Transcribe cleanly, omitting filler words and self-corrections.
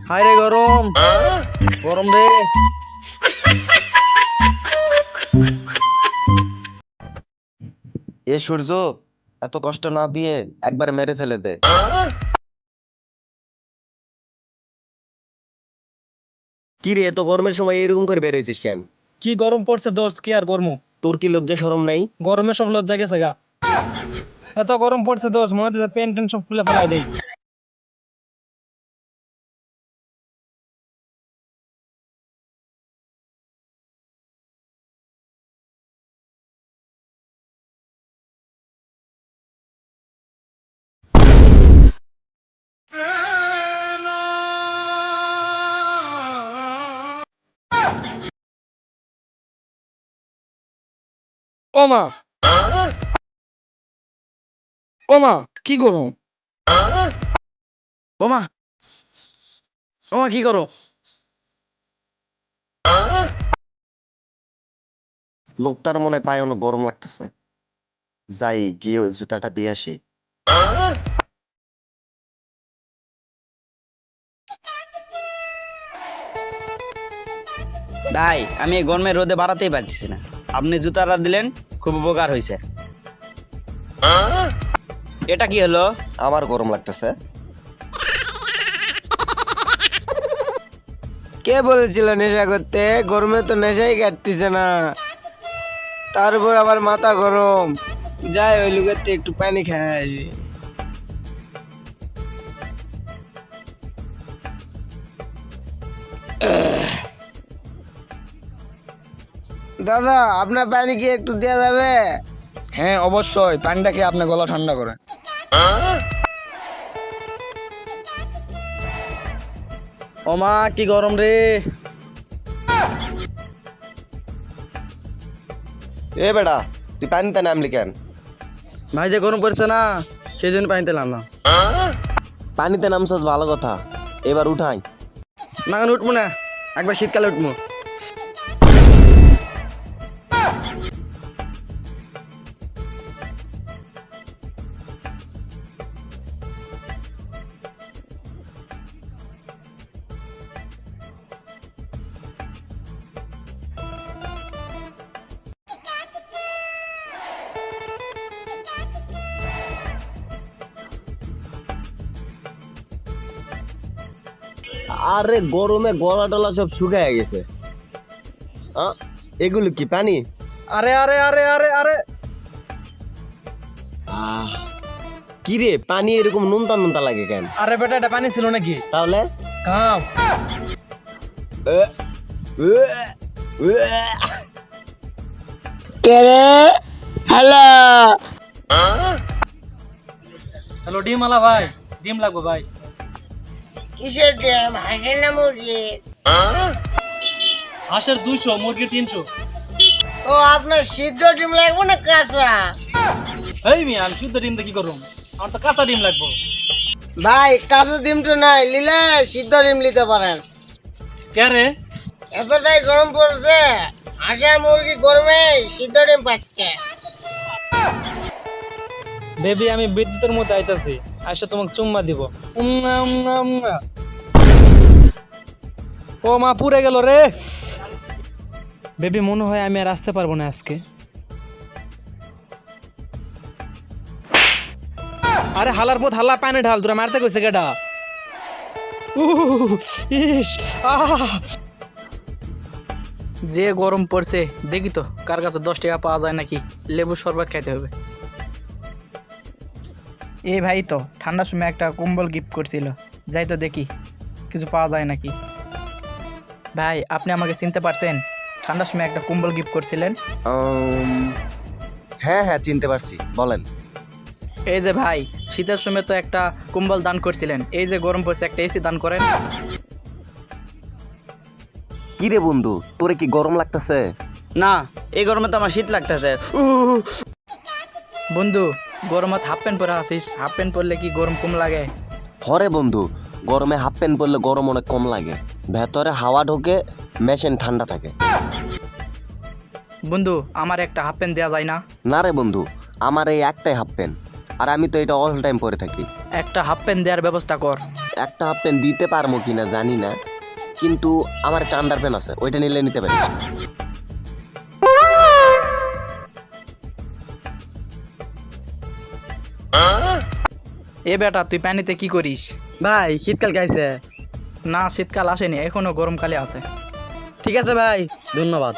হায় রে গরম, গরম রে। এ সূর্য, এত কষ্ট না দিয়ে একবার মেরে ফেলে দে। কি রে, এত গরমের সময় এরকম করে বের হয়েছিস কেন? কি গরম পড়ছে দোস্ত, কি আর গরম। তোর কি লজ্জা শরম নাই? গরমে সব লজ্জা গেছে গা। এত গরম পড়ছে দোস্ত, মনে হচ্ছে প্যান্ট ট্যান্ট সব খুলে ফেলাই দেই। ও মা, ও মা, কি গরম। ও মা, ও মা, কি করো? লোকটার মনে পায় অনেক গরম লাগতেছে, যাই গিয়ে ওই জুতাটা দিয়ে আসি। ভাই, আমি এই গরমে রোদে বাড়াতেই পারতেছি না। আপনি জুতাটা দিলেন, খুব উপকার হয়েছে। এটা কি হলো? আমার গরম লাগতেছে। কে বলেছিল নেশা করতে? গরমে তো নেশাই কাটতেছে না, তারপর আবার মাথা গরম। যাই ওই লুকাতে একটু পানি খেয়ে আসি। দাদা, আপনার পানি কি একটু দেওয়া যাবে? হ্যাঁ অবশ্যই, পানিটা খেয়ে আপনার গলা ঠান্ডা করে। ও মা, কি গরম রে। এ বেটা, তুই পানিতে নামলি কেন? ভাই যে গরম পড়ছে না, সেই জন্য পানিতে নামলাম। পানিতে নামছস ভালো কথা, এবার উঠাই। না আমি উঠবো না, একবার শীতকালে উঠবো। আরে গরমে গলা টলা সব শুকায় গেছে। এগুলো কি পানি? আরে আরে আরে আরে আরে আহ, কি রে, পানি এরকম নুনতা নুনতা লাগে কেন? আরে বেটা, এটা পানি ছিল নাকি? তাহলে কাম। কে রে? হ্যালো। হ্যালো, ডিম আলা ভাই, ডিম লাগবে ভাই। কিসের ড্যাম? হাসের না মুরগি? হাঁসের 200, মুরগির 300। ও, আপনার সিদ্ধ ডিম লাগবে না কাঁচা? এই মিয়া, আমি শুদ্ধ ডিম দিয়ে কি করুম? আমার তো কাঁচা ডিম লাগবে। ভাই, কাঁচা ডিম তো নাই, নিলে সিদ্ধ ডিম নিতে পারেন। কে রে? এতটাই গরম পড়ছে, হাঁসের মুরগি গরমে সিদ্ধ ডিম পাচ্ছে। বেবি, আমি বিদ্যুতের মধ্যে আইতাছি, আসলে তোমাকে চুম্মা দিব। উম্মা, উম্মা, উম্মা। ও মা, পুড়ে গেল রে। বেবি, মনে হয় আমি আর আসতে পারবো না আজকে। আরে হালার পথ হাল্লা, পানি ঢাল, তোরা মারতে কইছে কেডা? ইস, আহ। যে গরম পড়ছে, দেখি তো কার কাছে 10 টাকা পাওয়া যায় নাকি, লেবু শরবত খাইতে হবে। এই ভাই তো ঠান্ডার সময় একটা কম্বল গিফট করছিল, যাই তো দেখি কিছু পাওয়া যায় নাকি। ভাই, আপনি আমাকে চিনতে পারছেন? ঠান্ডার সময় একটা কম্বল গিফট করছিলেন। হ্যাঁ হ্যাঁ, চিনতে পারছি, বলেন। এই যে ভাই, শীতের সময় তো একটা কম্বল দান করছিলেন, এই যে গরম পড়ছে একটা এসি দান করেন। কি রে বন্ধু, তোরে কি গরম লাগতেছে? না, এই গরমে তো আমার শীত লাগতেছে। বন্ধু, গরমত হাফ প্যান্ট পরে আসিস, হাফ প্যান্ট পরলে কি গরম কম লাগে? হরে বন্ধু, গরমে হাফ প্যান্ট পরলে গরম অনেক কম লাগে, ভেতরে হাওয়া ঢোকে, মেশিন ঠান্ডা থাকে। বন্ধু, আমার একটা হাফ প্যান্ট দেওয়া যায় না? না রে বন্ধু, আমার এই একটাই হাফ প্যান্ট, আর আমি তো এটা অল টাইম পরে থাকি। একটা হাফ প্যান্ট দেওয়ার ব্যবস্থা কর। একটা হাফ প্যান্ট দিতে পারবো কিনা জানি না, কিন্তু আমার একটা আন্ডার প্যান্ট আছে, ওইটা নিলে নিতে পারিস। এ বেটা তুই পানিতে কি করিস? ভাই শীতকাল খাইছে। না শীতকাল আসেনি, এখনো গরমকালে আছে। ঠিক আছে ভাই, ধন্যবাদ।